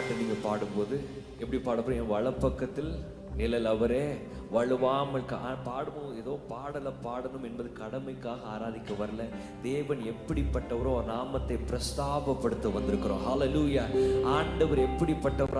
பாட்டு நீங்க பாடும்போது எப்படி பாடப்போம்? என் வலப்பக்கத்தில் நிழல் அவரே வலுவாமல் பாடுவோம். ஏதோ பாடலை பாடணும் என்பது கடமைக்காக ஆராதிக்க வரல. தேவன் எப்படிப்பட்டவரோ நாமத்தை பிரஸ்தாபப்படுத்த வந்திருக்கிறோம். ஹல்லேலூயா. ஆண்டவர் எப்படிப்பட்டவர்